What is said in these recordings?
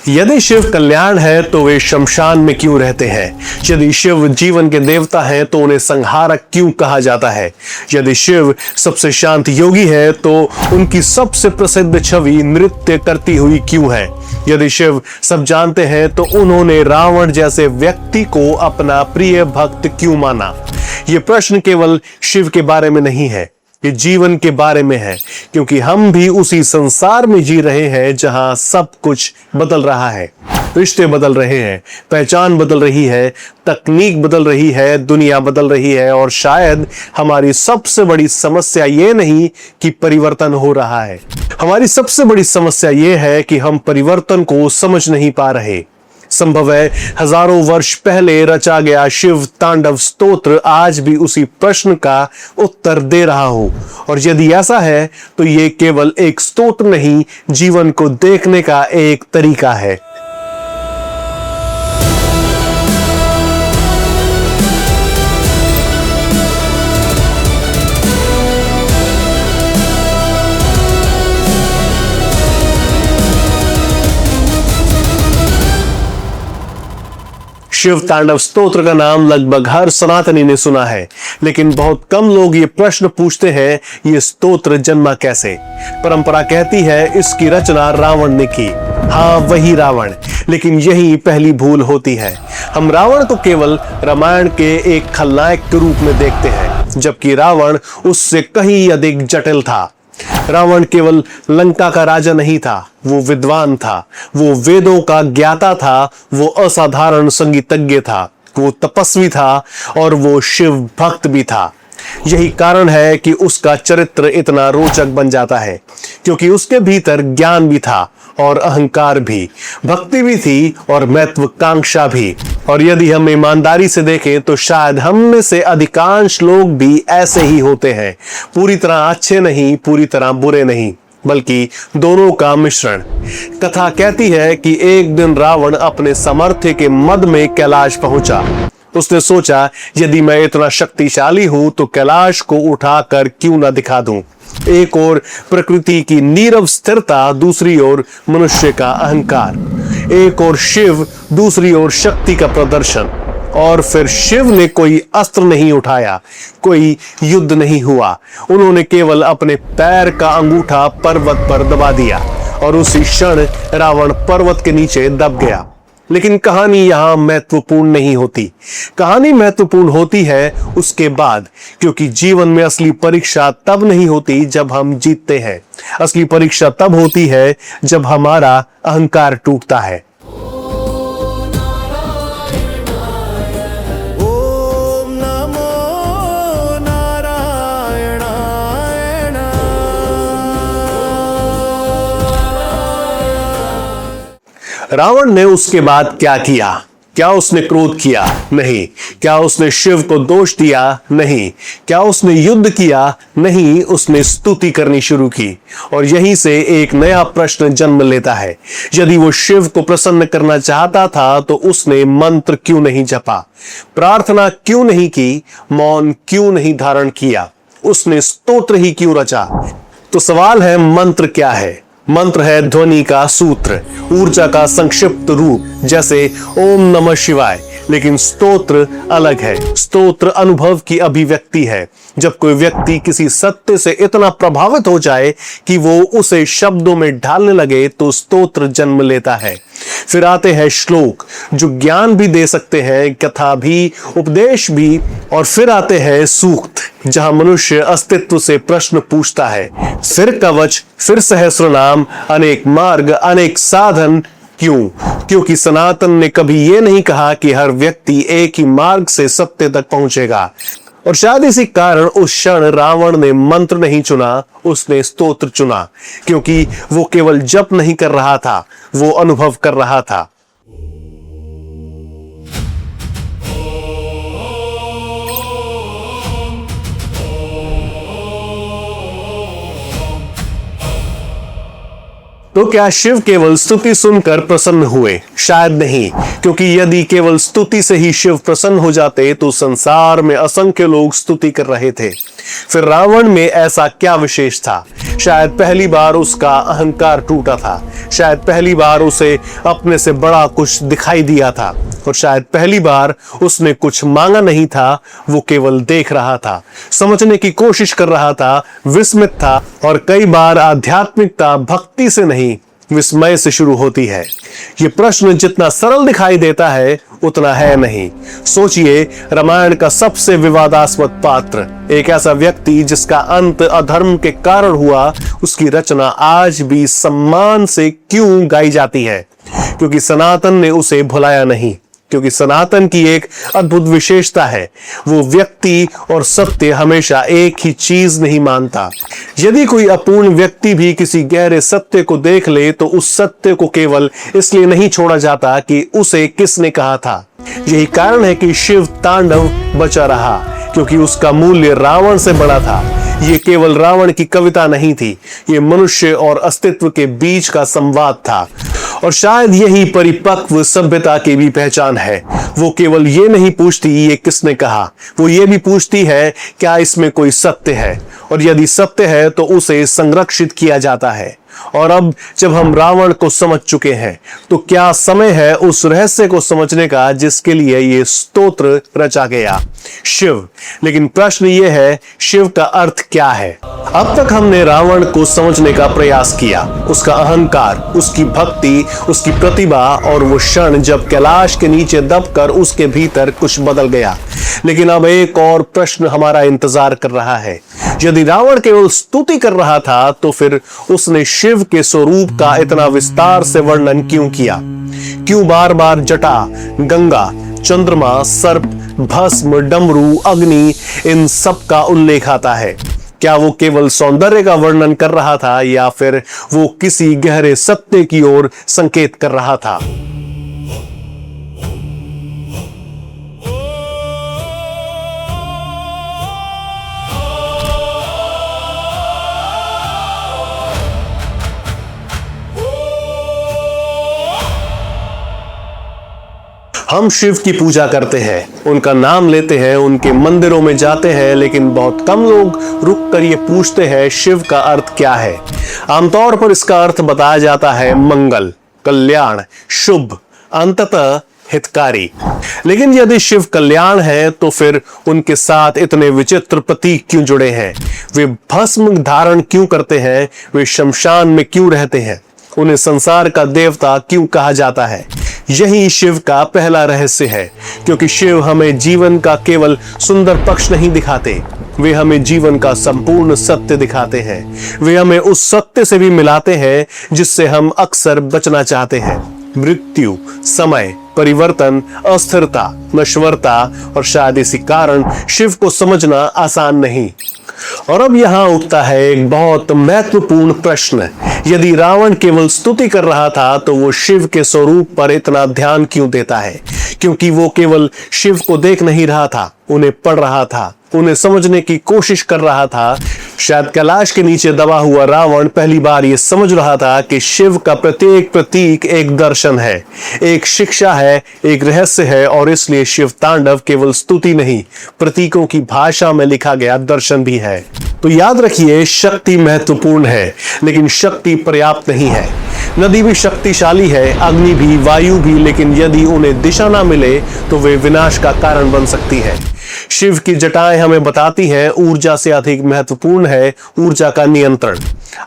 यदि शिव कल्याण है तो वे शमशान में क्यों रहते हैं? यदि शिव जीवन के देवता हैं तो उन्हें संहारक क्यों कहा जाता है? यदि शिव सबसे शांत योगी है तो उनकी सबसे प्रसिद्ध छवि नृत्य करती हुई क्यों है? यदि शिव सब जानते हैं तो उन्होंने रावण जैसे व्यक्ति को अपना प्रिय भक्त क्यों माना? यह प्रश्न केवल शिव के बारे में नहीं है, ये जीवन के बारे में है, क्योंकि हम भी उसी संसार में जी रहे हैं जहां सब कुछ बदल रहा है। रिश्ते बदल रहे हैं, पहचान बदल रही है, तकनीक बदल रही है, दुनिया बदल रही है और शायद हमारी सबसे बड़ी समस्या ये नहीं कि परिवर्तन हो रहा है, हमारी सबसे बड़ी समस्या ये है कि हम परिवर्तन को समझ नहीं पा रहे। संभव है हजारों वर्ष पहले रचा गया शिव तांडव स्तोत्र आज भी उसी प्रश्न का उत्तर दे रहा हो, और यदि ऐसा है तो ये केवल एक स्तोत्र नहीं, जीवन को देखने का एक तरीका है। शिव तांडव स्तोत्र का नाम लगभग हर सनातनी ने सुना है, लेकिन बहुत कम लोग ये प्रश्न पूछते हैं, ये स्तोत्र जन्मा कैसे? परंपरा कहती है इसकी रचना रावण ने की। हाँ, वही रावण, लेकिन यही पहली भूल होती है। हम रावण को केवल रामायण के एक खलनायक के रूप में देखते हैं, जबकि रावण उससे कहीं अधिक जटिल था। रावण केवल लंका का राजा नहीं था, वो विद्वान था, वो वेदों का ज्ञाता था, वो असाधारण संगीतज्ञ था, वो तपस्वी था और वो शिव भक्त भी था। यही कारण है कि उसका चरित्र इतना रोचक बन जाता है, क्योंकि उसके भीतर ज्ञान भी था और अहंकार भी, भक्ति भी थी और महत्वाकांक्षा भी। और यदि हम ईमानदारी से देखें तो शायद हम में से अधिकांश लोग भी ऐसे ही होते हैं, पूरी तरह अच्छे नहीं, पूरी तरह बुरे नहीं, बल्कि दोनों का मिश्रण। कथा कहती है कि एक दिन रावण अपने सामर्थ्य के मद में कैलाश पहुंचा। उसने सोचा, यदि मैं इतना शक्तिशाली हूं तो कैलाश को उठाकर क्यों ना दिखा दूं। एक ओर प्रकृति की नीरव स्थिरता, दूसरी ओर मनुष्य का अहंकार। एक ओर शिव, दूसरी ओर शक्ति का प्रदर्शन। और फिर शिव ने कोई अस्त्र नहीं उठाया, कोई युद्ध नहीं हुआ, उन्होंने केवल अपने पैर का अंगूठा पर्वत पर दबा दिया और उसी क्षण रावण पर्वत के नीचे दब गया। लेकिन कहानी यहां महत्वपूर्ण नहीं होती, कहानी महत्वपूर्ण होती है उसके बाद, क्योंकि जीवन में असली परीक्षा तब नहीं होती जब हम जीतते हैं, असली परीक्षा तब होती है जब हमारा अहंकार टूटता है। रावण ने उसके बाद क्या किया? क्या उसने क्रोध किया? नहीं। क्या उसने शिव को दोष दिया? नहीं। क्या उसने युद्ध किया? नहीं। उसने स्तुति करनी शुरू की, और यहीं से एक नया प्रश्न जन्म लेता है। यदि वो शिव को प्रसन्न करना चाहता था तो उसने मंत्र क्यों नहीं जपा, प्रार्थना क्यों नहीं की, मौन क्यों नहीं धारण किया, उसने स्तोत्र ही क्यों रचा? तो सवाल है, मंत्र क्या है? मंत्र है ध्वनि का सूत्र, ऊर्जा का संक्षिप्त रूप, जैसे ओम नमः शिवाय। लेकिन स्तोत्र अलग है। स्तोत्र अनुभव की अभिव्यक्ति है। जब कोई व्यक्ति किसी सत्य से इतना प्रभावित हो जाए कि वो उसे शब्दों में ढालने लगे तो स्तोत्र जन्म लेता है। फिर आते हैं श्लोक, जो ज्ञान भी दे सकते हैं, कथा भी, उपदेश भी। और फिर आते हैं सूक्त, जहां मनुष्य अस्तित्व से प्रश्न पूछता है। फिर कवच, फिर सहस्रनाम, अनेक मार्ग, अनेक साधन। क्यों? क्योंकि सनातन ने कभी यह नहीं कहा कि हर व्यक्ति एक ही मार्ग से सत्य तक पहुंचेगा। और शायद इसी कारण उस क्षण रावण ने मंत्र नहीं चुना, उसने स्तोत्र चुना, क्योंकि वो केवल जप नहीं कर रहा था, वो अनुभव कर रहा था। तो क्या शिव केवल स्तुति सुनकर प्रसन्न हुए? शायद नहीं, क्योंकि यदि केवल स्तुति से ही शिव प्रसन्न हो जाते तो संसार में असंख्य लोग स्तुति कर रहे थे। फिर रावण में ऐसा क्या विशेष था? शायद पहली बार उसका अहंकार टूटा था, शायद पहली बार उसे अपने से बड़ा कुछ दिखाई दिया था, और शायद पहली बार उसने कुछ मांगा नहीं था, वो केवल देख रहा था, समझने की कोशिश कर रहा था, विस्मित था। और कई बार आध्यात्मिकता भक्ति से नहीं, विस्मय से शुरू होती है। ये प्रश्न जितना सरल दिखाई देता है उतना है नहीं। सोचिए, रामायण का सबसे विवादास्पद पात्र, एक ऐसा व्यक्ति जिसका अंत अधर्म के कारण हुआ, उसकी रचना आज भी सम्मान से क्यों गाई जाती है? क्योंकि सनातन ने उसे भुलाया नहीं। क्योंकि सनातन की एक अद्भुत विशेषता है, वो व्यक्ति और सत्य हमेशा एक ही चीज नहीं मानता। यदि कोई अपूर्ण व्यक्ति भी किसी गहरे सत्य को देख ले तो उस सत्य को केवल इसलिए नहीं छोड़ा जाता कि उसे किसने कहा था। यही कारण है कि शिव तांडव बचा रहा, क्योंकि उसका मूल्य रावण से बड़ा था। ये केवल रावण की कविता नहीं थी, ये मनुष्य और अस्तित्व के बीच का संवाद था। और शायद यही परिपक्व सभ्यता की भी पहचान है। वो केवल ये नहीं पूछती ये किसने कहा, वो ये भी पूछती है क्या इसमें कोई सत्य है, और यदि सत्य है तो उसे संरक्षित किया जाता है। और अब जब हम रावण को समझ चुके हैं तो क्या समय है उस रहस्य को समझने का जिसके लिए ये स्तोत्र रचा गया, शिव। लेकिन प्रश्न ये है, शिव का अर्थ क्या है? अब तक हमने रावण को समझने का प्रयास किया, उसका अहंकार, उसकी भक्ति, उसकी प्रतिभा, और वो क्षण जब कैलाश के नीचे दबकर उसके भीतर कुछ बदल गया। लेकिन अब एक और प्रश्न हमारा इंतजार कर रहा है। यदि रावण केवल स्तुति कर रहा था तो फिर उसने शिव के स्वरूप का इतना विस्तार से वर्णन क्यों किया? क्यों बार बार जटा, गंगा, चंद्रमा, सर्प, भस्म, डमरू, अग्नि, इन सब का उल्लेख आता है? क्या वो केवल सौंदर्य का वर्णन कर रहा था या फिर वो किसी गहरे सत्य की ओर संकेत कर रहा था? हम शिव की पूजा करते हैं, उनका नाम लेते हैं, उनके मंदिरों में जाते हैं, लेकिन बहुत कम लोग रुककर ये पूछते हैं शिव का अर्थ क्या है। आमतौर पर इसका अर्थ बताया जाता है मंगल, कल्याण, शुभ, अंततः हितकारी। लेकिन यदि शिव कल्याण है तो फिर उनके साथ इतने विचित्र प्रतीक क्यों जुड़े हैं? वे भस्म धारण क्यों करते हैं? वे शमशान में क्यों रहते हैं? उन्हें संसार का देवता क्यों कहा जाता है? यही शिव का पहला रहस्य है, क्योंकि शिव हमें जीवन का केवल सुंदर पक्ष नहीं दिखाते, वे हमें जीवन का संपूर्ण सत्य दिखाते हैं। वे हमें उस सत्य से भी मिलाते हैं जिससे हम अक्सर बचना चाहते हैं। मृत्यु, समय, परिवर्तन, अस्थिरता, नश्वरता, और शायद इसी कारण शिव को समझना आसान नहीं। और अब यहां उठता है एक बहुत महत्वपूर्ण प्रश्न। यदि रावण केवल स्तुति कर रहा था तो वो शिव के स्वरूप पर इतना ध्यान क्यों देता है? क्योंकि वो केवल शिव को देख नहीं रहा था, उन्हें पढ़ रहा था, उन्हें समझने की कोशिश कर रहा था। शायद कैलाश के नीचे दबा हुआ रावण पहली बार ये समझ रहा था कि शिव का प्रत्येक प्रतीक एक दर्शन है, एक शिक्षा है, एक रहस्य है, और इसलिए शिव तांडव केवल स्तुति नहीं, प्रतीकों की भाषा में लिखा गया दर्शन भी है। तो याद रखिए, शक्ति महत्वपूर्ण है, लेकिन शक्ति पर्याप्त नहीं है। नदी भी शक्तिशाली है, अग्नि भी, वायु भी, लेकिन यदि उन्हें दिशा ना मिले तो वे विनाश का कारण बन सकती है। शिव की जटाएं हमें बताती हैं ऊर्जा से अधिक महत्वपूर्ण है ऊर्जा का नियंत्रण।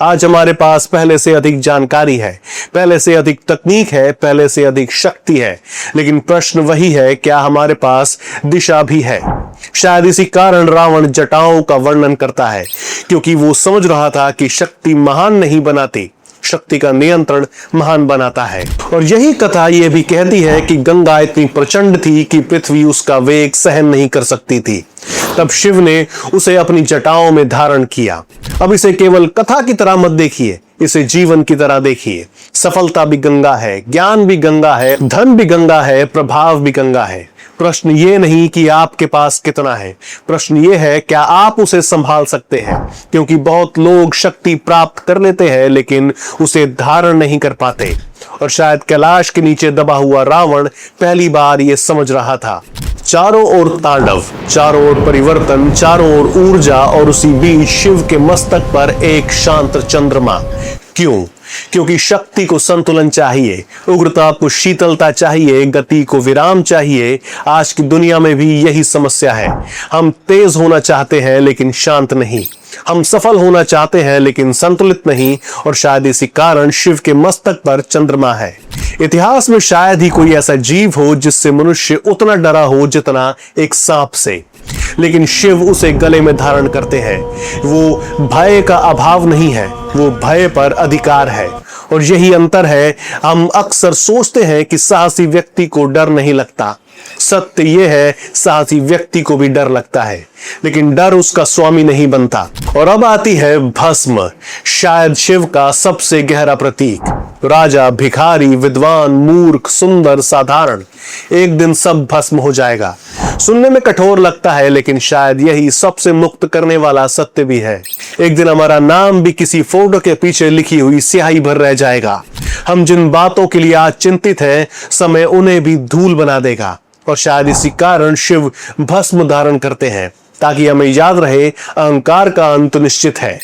आज हमारे पास पहले से अधिक जानकारी है, पहले से अधिक तकनीक है, पहले से अधिक शक्ति है, लेकिन प्रश्न वही है, क्या हमारे पास दिशा भी है? शायद इसी कारण रावण जटाओं का वर्णन करता है, क्योंकि वो समझ रहा था कि शक्ति महान नहीं बनाती, शक्ति का नियंत्रण महान बनाता है। और यही कथा यह भी कहती है कि गंगा इतनी प्रचंड थी कि पृथ्वी उसका वेग सहन नहीं कर सकती थी। तब शिव ने उसे अपनी जटाओं में धारण किया। अब इसे केवल कथा की तरह मत देखिए, इसे जीवन की तरह देखिए। सफलता भी गंगा है, ज्ञान भी गंगा है, धन भी गंगा है, प्रभाव भी गंगा है। प्रश्न ये नहीं कि आपके पास कितना है, प्रश्न ये है क्या आप उसे संभाल सकते हैं। क्योंकि बहुत लोग शक्ति प्राप्त कर लेते हैं लेकिन उसे धारण नहीं कर पाते। और शायद कैलाश के नीचे दबा हुआ रावण पहली बार यह समझ रहा था। चारों ओर तांडव, चारों ओर परिवर्तन, चारों ओर ऊर्जा और उसी बीच शिव के मस्तक पर एक शांत चंद्रमा। क्यों? क्योंकि शक्ति को संतुलन चाहिए, उग्रता को शीतलता चाहिए, गति को विराम चाहिए। आज की दुनिया में भी यही समस्या है। हम तेज होना चाहते हैं लेकिन शांत नहीं, हम सफल होना चाहते हैं लेकिन संतुलित नहीं। और शायद इसी कारण शिव के मस्तक पर चंद्रमा है। इतिहास में शायद ही कोई ऐसा जीव हो जिससे मनुष्य उतना डरा हो जितना एक सांप से, लेकिन शिव उसे गले में धारण करते हैं। वो भय का अभाव नहीं है, वो भय पर अधिकार है। और यही अंतर है। हम अक्सर सोचते हैं कि साहसी व्यक्ति को डर नहीं लगता। सत्य यह है साहसी व्यक्ति को भी डर लगता है, लेकिन डर उसका स्वामी नहीं बनता। और अब आती है भस्म, शायद शिव का सबसे गहरा प्रतीक। राजा, भिखारी, विद्वान, मूर्ख, सुंदर, साधारण, एक दिन सब भस्म हो जाएगा। सुनने में कठोर लगता है लेकिन शायद यही सबसे मुक्त करने वाला सत्य भी है। एक दिन हमारा नाम भी किसी फोटो के पीछे लिखी हुई स्याही भर रह जाएगा। हम जिन बातों के लिए आज चिंतित हैं, समय उन्हें भी धूल बना देगा। और शायद इसी कारण शिव भस्म धारण करते हैं, ताकि हमें याद रहे अहंकार का अंत निश्चित है।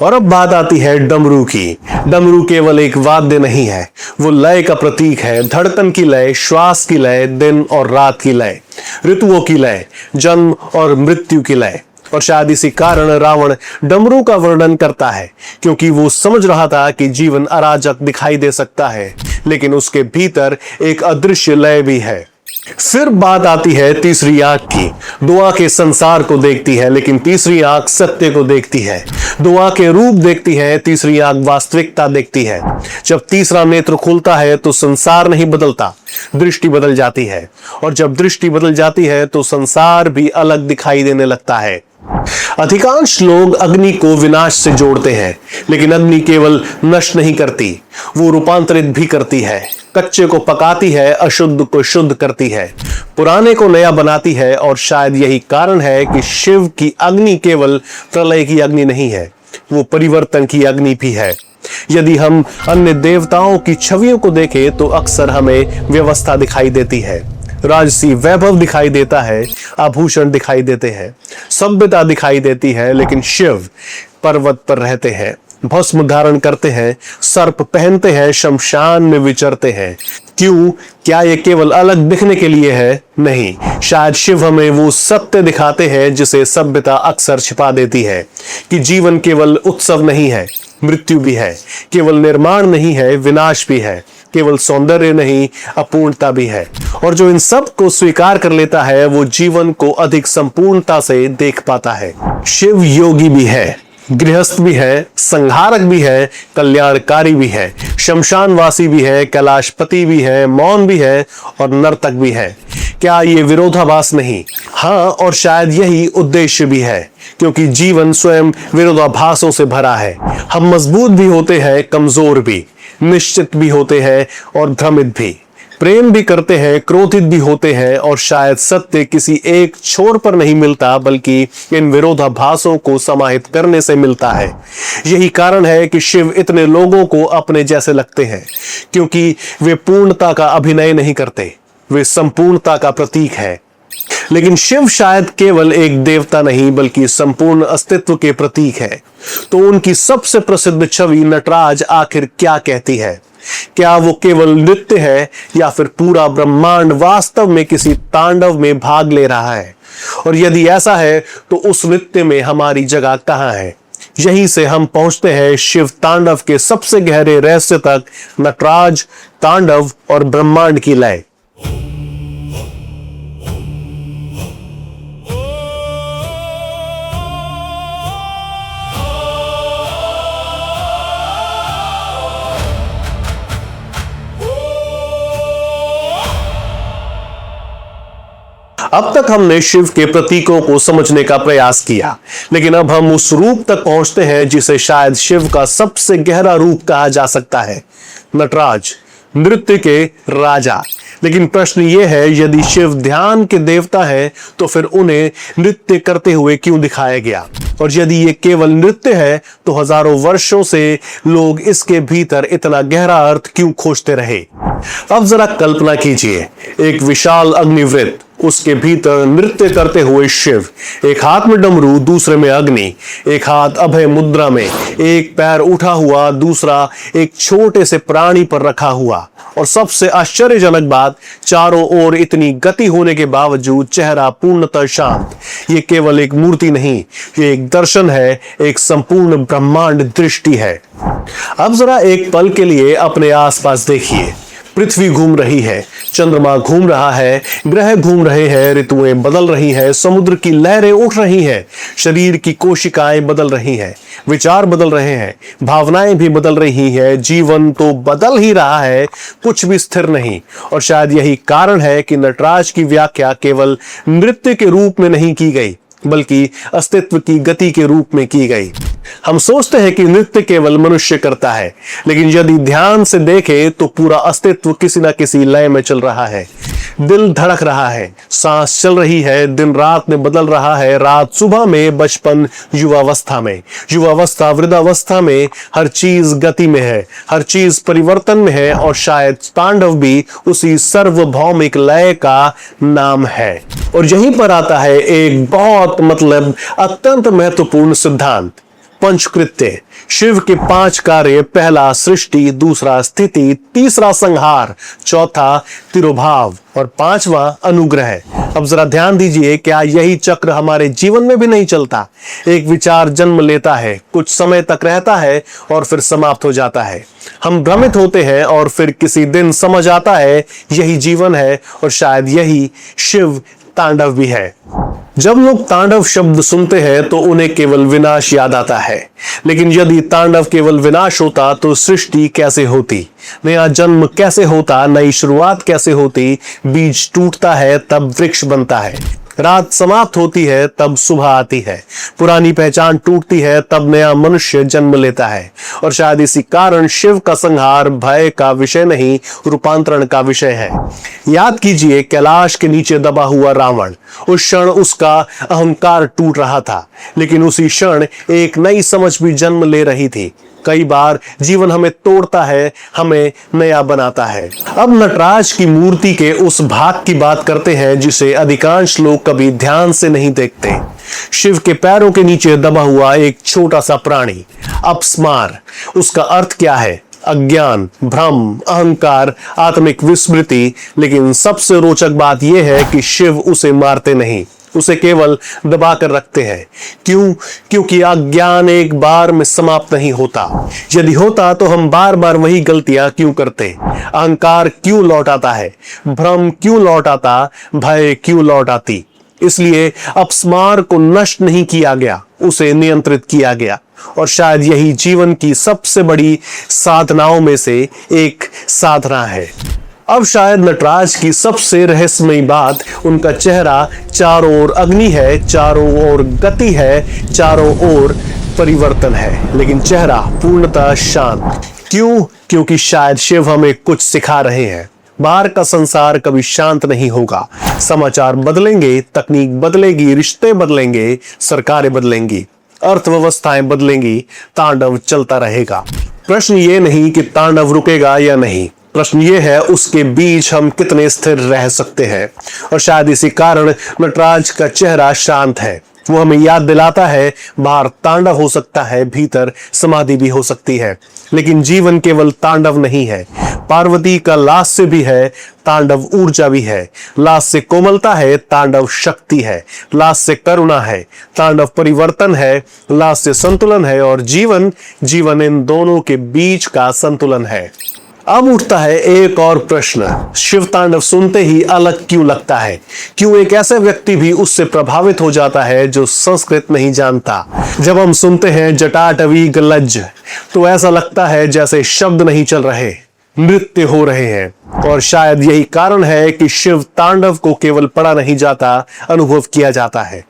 और अब बात आती है डमरू की। डमरू केवल एक वाद्य नहीं है, वो लय का प्रतीक है। धड़कन की लय, श्वास की लय, दिन और रात की लय, ऋतुओं की लय, जन्म और मृत्यु की लय। और शायद इसी कारण रावण डमरू का वर्णन करता है, क्योंकि वो समझ रहा था कि जीवन अराजक दिखाई दे सकता है लेकिन उसके भीतर एक अदृश्य लय भी है। फिर बात आती है तीसरी आंख की। दो आंखें संसार को देखती है लेकिन तीसरी आंख सत्य को देखती है। दो आंखें रूप देखती है, तीसरी आंख वास्तविकता देखती है। जब तीसरा नेत्र खुलता है तो संसार नहीं बदलता, दृष्टि बदल जाती है। और जब दृष्टि बदल जाती है तो संसार भी अलग दिखाई देने लगता है। अधिकांश लोग अग्नि को विनाश से जोड़ते हैं, लेकिन अग्नि केवल नष्ट नहीं करती, वो रूपांतरित भी करती है। कच्चे को पकाती है, अशुद्ध को शुद्ध करती है, पुराने को नया बनाती है। और शायद यही कारण है कि शिव की अग्नि केवल प्रलय की अग्नि नहीं है, वो परिवर्तन की अग्नि भी है। यदि हम अन्य देवताओं की छवियों को देखें तो अक्सर हमें व्यवस्था दिखाई देती है, राजसी वैभव दिखाई देता है, आभूषण दिखाई देते हैं, सभ्यता दिखाई देती है। लेकिन शिव पर्वत पर रहते हैं, भस्म धारण करते हैं, सर्प पहनते हैं, शमशान में विचरते हैं। क्यों? क्या ये केवल अलग दिखने के लिए है? नहीं, शायद शिव हमें वो सत्य दिखाते हैं जिसे सभ्यता अक्सर छिपा देती है, कि जीवन केवल उत्सव नहीं है, मृत्यु भी है। केवल निर्माण नहीं है, विनाश भी है। केवल सौंदर्य नहीं, अपूर्णता भी है। और जो इन सब को स्वीकार कर लेता है वो जीवन को अधिक संपूर्णता से देख पाता है। शिव योगी भी है, गृहस्थ भी है, संहारक भी है, कल्याणकारी भी है, शमशानवासी भी है, कैलाशपति भी है, मौन भी है और नर्तक भी है। क्या ये विरोधाभास नहीं? हाँ, और शायद यही उद्देश्य भी है, क्योंकि जीवन स्वयं विरोधाभासों से भरा है। हम मजबूत भी होते हैं, कमजोर भी, निश्चित भी होते हैं और भ्रमित भी, प्रेम भी करते हैं, क्रोधित भी होते हैं। और शायद सत्य किसी एक छोर पर नहीं मिलता, बल्कि इन विरोधाभासों को समाहित करने से मिलता है। यही कारण है कि शिव इतने लोगों को अपने जैसे लगते हैं, क्योंकि वे पूर्णता का अभिनय नहीं करते, वे संपूर्णता का प्रतीक है। लेकिन शिव शायद केवल एक देवता नहीं बल्कि संपूर्ण अस्तित्व के प्रतीक है। तो उनकी सबसे प्रसिद्ध छवि नटराज आखिर क्या कहती है? क्या वो केवल नृत्य है या फिर पूरा ब्रह्मांड वास्तव में किसी तांडव में भाग ले रहा है? और यदि ऐसा है तो उस नृत्य में हमारी जगह कहां है? यहीं से हम पहुंचते हैं शिव तांडव के सबसे गहरे रहस्य तक, नटराज, तांडव और ब्रह्मांड की लय। अब तक हमने शिव के प्रतीकों को समझने का प्रयास किया, लेकिन अब हम उस रूप तक पहुंचते हैं जिसे शायद शिव का सबसे गहरा रूप कहा जा सकता है, नटराज, नृत्य के राजा। लेकिन प्रश्न यह है, यदि शिव ध्यान के देवता है तो फिर उन्हें नृत्य करते हुए क्यों दिखाया गया? और यदि ये केवल नृत्य है तो हजारों वर्षों से लोग इसके भीतर इतना गहरा अर्थ क्यों खोजते रहे? अब जरा कल्पना कीजिए, एक विशाल अग्निवृत्त, उसके भीतर नृत्य करते हुए शिव, एक हाथ में डमरू, दूसरे में अग्नि, एक हाथ अभय मुद्रा में, एक पैर उठा हुआ, दूसरा एक छोटे से प्राणी पर रखा हुआ, और सबसे आश्चर्यजनक बात, चारों ओर इतनी गति होने के बावजूद चेहरा पूर्णतः शांत। ये केवल एक मूर्ति नहीं, ये एक दर्शन है, एक संपूर्ण ब्रह्मांड दृष्टि है। अब जरा एक पल के लिए अपने आसपास देखिए। पृथ्वी घूम रही है, चंद्रमा घूम रहा है, ग्रह घूम रहे हैं, ऋतुएं बदल रही हैं, समुद्र की लहरें उठ रही हैं, शरीर की कोशिकाएं बदल रही हैं, विचार बदल रहे हैं, भावनाएं भी बदल रही हैं, जीवन तो बदल ही रहा है, कुछ भी स्थिर नहीं। और शायद यही कारण है कि नटराज की व्याख्या केवल नृत्य के रूप में नहीं की गई, बल्कि अस्तित्व की गति के रूप में की गई। हम सोचते हैं कि नृत्य केवल मनुष्य करता है, लेकिन यदि ध्यान से देखें तो पूरा अस्तित्व किसी न किसी लय में चल रहा है। दिल धड़क रहा है, सांस चल रही है, दिन रात में बदल रहा है, रात सुबह में, बचपन युवावस्था में, युवावस्था वृद्धावस्था में, हर चीज गति में है, हर चीज परिवर्तन में है, और शायद तांडव भी उसी सार्वभौमिक लय का नाम है। और यहीं पर आता है एक बहुत अत्यंत महत्वपूर्ण सिद्धांत, पंचकृत्य। शिव के 5 कार्य, पहला सृष्टि, दूसरा स्थिति, तीसरा संहार, चौथा तिरोभाव और 5वां अनुग्रह। अब जरा ध्यान दीजिए, क्या यही चक्र हमारे जीवन में भी नहीं चलता? एक विचार जन्म लेता है, कुछ समय तक रहता है और फिर समाप्त हो जाता है। हम भ्रमित होते हैं और फिर किसी दिन समझ आता है यही जीवन है, और शायद यही शिव तांडव भी है। जब लोग तांडव शब्द सुनते हैं तो उन्हें केवल विनाश याद आता है, लेकिन यदि तांडव केवल विनाश होता तो सृष्टि कैसे होती, नया जन्म कैसे होता, नई शुरुआत कैसे होती? बीज टूटता है तब वृक्ष बनता है, रात समाप्त होती है तब सुबह आती है, पुरानी पहचान टूटती है तब नया मनुष्य जन्म लेता है। और शायद इसी कारण शिव का संहार भय का विषय नहीं, रूपांतरण का विषय है। याद कीजिए, कैलाश के नीचे दबा हुआ रावण, उस क्षण उसका अहंकार टूट रहा था, लेकिन उसी क्षण एक नई समझ भी जन्म ले रही थी। कई बार जीवन हमें तोड़ता है, हमें नया बनाता है। अब नटराज की मूर्ति के उस भाग की बात करते हैं जिसे अधिकांश लोग कभी ध्यान से नहीं देखते। शिव के पैरों के नीचे दबा हुआ एक छोटा सा प्राणी, अपस्मार। उसका अर्थ क्या है? अज्ञान, भ्रम, अहंकार, आत्मिक विस्मृति। लेकिन सबसे रोचक बात यह है कि शिव उसे मारते नहीं, उसे केवल दबा कर रखते हैं। क्यों? क्योंकि अज्ञान एक बार में समाप्त नहीं होता। यदि होता तो हम बार बार वही गलतियां क्यों करते? अहंकार क्यों लौट आता है? भ्रम क्यों लौट आता? भय क्यों लौट आती? इसलिए अपस्मार को नष्ट नहीं किया गया, उसे नियंत्रित किया गया। और शायद यही जीवन की सबसे बड़ी साधनाओं में से एक साधना है। अब शायद नटराज की सबसे रहस्यमयी बात, उनका चेहरा चारों ओर अग्नि है, चारों ओर गति है, चारों ओर परिवर्तन है, लेकिन चेहरा पूर्णतः शांत। क्यों? क्योंकि शायद शिव हमें कुछ सिखा रहे हैं। बाहर का संसार कभी शांत नहीं होगा। समाचार बदलेंगे, तकनीक बदलेगी, रिश्ते बदलेंगे, सरकारें बदलेंगी, अर्थव्यवस्थाएं बदलेंगी, तांडव चलता रहेगा। प्रश्न ये नहीं कि तांडव रुकेगा या नहीं, प्रश्न ये है उसके बीच हम कितने स्थिर रह सकते हैं। और शायद इसी कारण नटराज का चेहरा शांत है। वो हमें याद दिलाता है, बाहर तांडव हो सकता है, भीतर समाधि भी हो सकती है। लेकिन जीवन केवल तांडव नहीं है, पार्वती का लास्य भी है, तांडव ऊर्जा भी है। लास्य से कोमलता है, तांडव शक्ति है। लास्य से करुणा है, तांडव परिवर्तन है। लास्य से संतुलन है, और जीवन इन दोनों के बीच का संतुलन है। अब उठता है एक और प्रश्न, शिव तांडव सुनते ही अलग क्यों लगता है? क्यों एक ऐसा व्यक्ति भी उससे प्रभावित हो जाता है जो संस्कृत नहीं जानता? जब हम सुनते हैं जटाटवी गलज्ज तो ऐसा लगता है जैसे शब्द नहीं चल रहे, नृत्य हो रहे हैं। और शायद यही कारण है कि शिव तांडव को केवल पढ़ा नहीं जाता, अनुभव किया जाता है।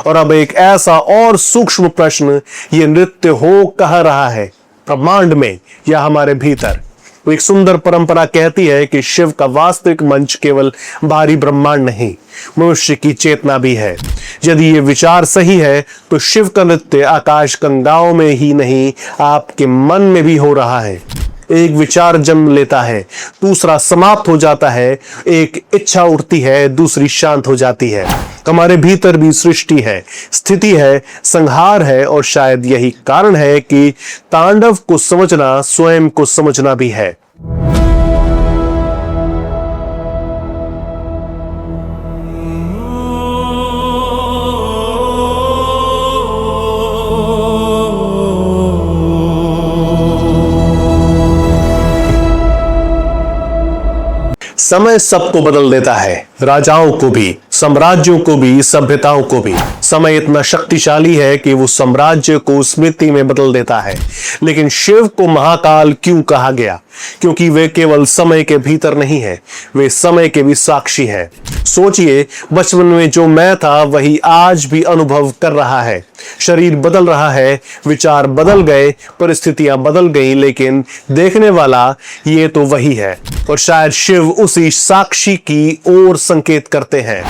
और अब एक ऐसा और सूक्ष्म प्रश्न, ये नृत्य हो कहाँ रहा है? ब्रह्मांड में या हमारे भीतर? वो एक सुंदर परंपरा कहती है कि शिव का वास्तविक मंच केवल बाहरी ब्रह्मांड नहीं, मनुष्य की चेतना भी है। यदि ये विचार सही है तो शिव का नृत्य आकाश गंगाओं में ही नहीं, आपके मन में भी हो रहा है। एक विचार जन्म लेता है, दूसरा समाप्त हो जाता है, एक इच्छा उठती है, दूसरी शांत हो जाती है। हमारे भीतर भी सृष्टि है, स्थिति है, संहार है, और शायद यही कारण है कि तांडव को समझना स्वयं को समझना भी है। समय सबको बदल देता है, राजाओं को भी, साम्राज्यों को भी, सभ्यताओं को भी। समय इतना शक्तिशाली है कि वो साम्राज्य को स्मृति में बदल देता है। लेकिन शिव को महाकाल क्यों कहा गया? क्योंकि वे केवल समय के भीतर नहीं है, वे समय के भी साक्षी है। सोचिए, बचपन में जो मैं था वही आज भी अनुभव कर रहा है। शरीर बदल रहा है, विचार बदल गए, परिस्थितियां बदल गई, लेकिन देखने वाला ये तो वही है। और शायद शिव उसी साक्षी की ओर संकेत करते हैं।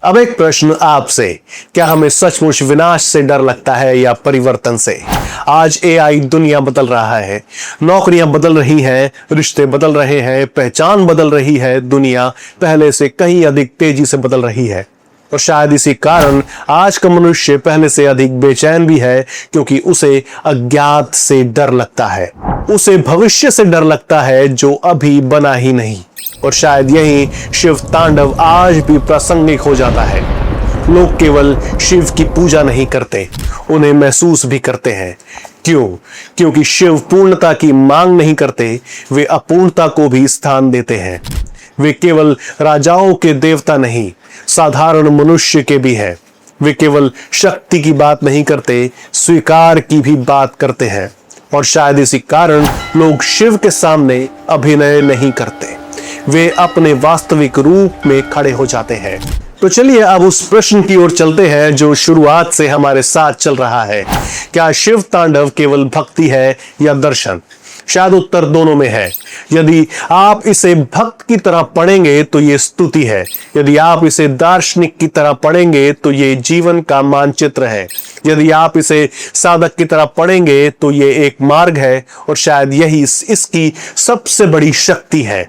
अब एक प्रश्न आपसे, क्या हमें सचमुच विनाश से डर लगता है या परिवर्तन से? आज एआई दुनिया बदल रहा है, नौकरियां बदल रही हैं, रिश्ते बदल रहे हैं, पहचान बदल रही है, दुनिया पहले से कहीं अधिक तेजी से बदल रही है। और शायद इसी कारण आज का मनुष्य पहले से अधिक बेचैन भी है, क्योंकि उसे अज्ञात से डर लगता है, उसे भविष्य से डर लगता है जो अभी बना ही नहीं। और शायद यही शिव तांडव आज भी प्रासंगिक हो जाता है। लोग केवल शिव की पूजा नहीं करते, उन्हें महसूस भी करते हैं। क्यों? क्योंकि शिव पूर्णता की मांग नहीं करते, वे अपूर्णता को भी स्थान देते हैं। वे केवल राजाओं के देवता नहीं, साधारण मनुष्य के भी हैं। वे केवल शक्ति की बात नहीं करते, स्वीकार की भी बात करते हैं। और शायद इसी कारण लोग शिव के सामने अभिनय नहीं करते, वे अपने वास्तविक रूप में खड़े हो जाते हैं। तो चलिए अब उस प्रश्न की ओर चलते हैं जो शुरुआत से हमारे साथ चल रहा है। क्या शिव तांडव केवल भक्ति है या दर्शन? शायद उत्तर दोनों में है। यदि आप इसे भक्त की तरह पढ़ेंगे तो ये स्तुति है, यदि आप इसे दार्शनिक की तरह पढ़ेंगे तो ये जीवन का मानचित्र है, यदि आप इसे साधक की तरह पढ़ेंगे तो ये एक मार्ग है, और शायद यही इसकी सबसे बड़ी शक्ति है।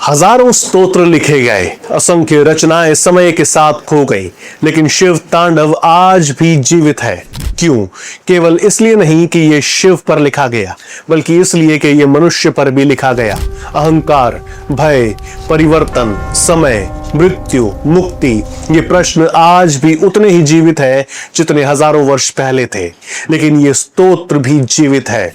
हजारों स्तोत्र लिखे गए, असंख्य रचनाएं समय के साथ खो गई, लेकिन शिव तांडव आज भी जीवित है। क्यों? केवल इसलिए नहीं कि ये शिव पर लिखा गया, बल्कि इसलिए कि ये मनुष्य पर भी लिखा गया। अहंकार, भय, परिवर्तन, समय, मृत्यु, मुक्ति, ये प्रश्न आज भी उतने ही जीवित है जितने हजारों वर्ष पहले थे, लेकिन ये स्तोत्र भी जीवित है।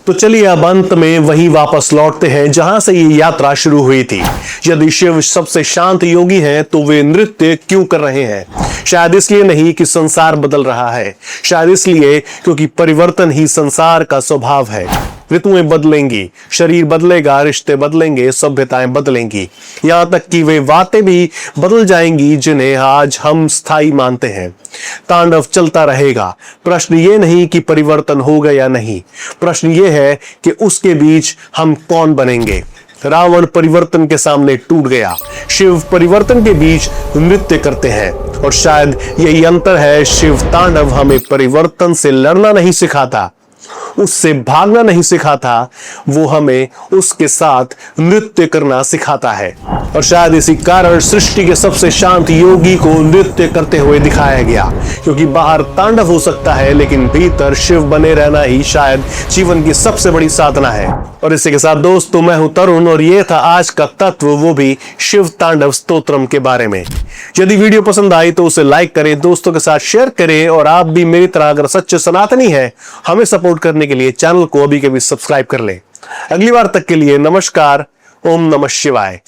तो चलिए अब अंत में वही वापस लौटते हैं जहां से ये यात्रा शुरू हुई थी। यदि शिव सबसे शांत योगी हैं तो वे नृत्य क्यों कर रहे हैं? शायद इसलिए नहीं कि संसार बदल रहा है, शायद इसलिए क्योंकि परिवर्तन ही संसार का स्वभाव है। ऋतुएं बदलेंगी, शरीर बदलेगा, रिश्ते बदलेंगे, सभ्यताएं बदलेंगी, यहां तक कि वे बातें भी बदल जाएंगी जिन्हें आज हम स्थायी मानते हैं। तांडव चलता रहेगा। प्रश्न ये नहीं कि परिवर्तन होगा या नहीं, प्रश्न ये है कि उसके बीच हम कौन बनेंगे। रावण परिवर्तन के सामने टूट गया, शिव परिवर्तन के बीच नृत्य करते हैं। और शायद यही अंतर है, शिव तांडव हमें परिवर्तन से लड़ना नहीं सिखाता, उससे भागना नहीं सिखाता, वो हमें उसके साथ नृत्य करना सिखाता है। और शायद इसी कारण सृष्टि के सबसे शांत योगी को नृत्य करते हुए दिखाया गया, क्योंकि बाहर तांडव हो सकता है लेकिन भीतर शिव बने रहना ही शायद जीवन की सबसे बड़ी साधना है। और इसी के साथ दोस्तों, मैं हूं तरुण और ये था आज का तत्व, वो भी शिव तांडव स्तोत्रम के बारे में। यदि वीडियो पसंद आई तो उसे लाइक करें, दोस्तों के साथ शेयर करें, और आप भी मेरी तरह अगर सच्चे सनातनी हैं, हमें सपोर्ट करने के लिए चैनल को अभी के भी सब्सक्राइब कर लें। अगली बार तक के लिए नमस्कार। ओम नमः शिवाय।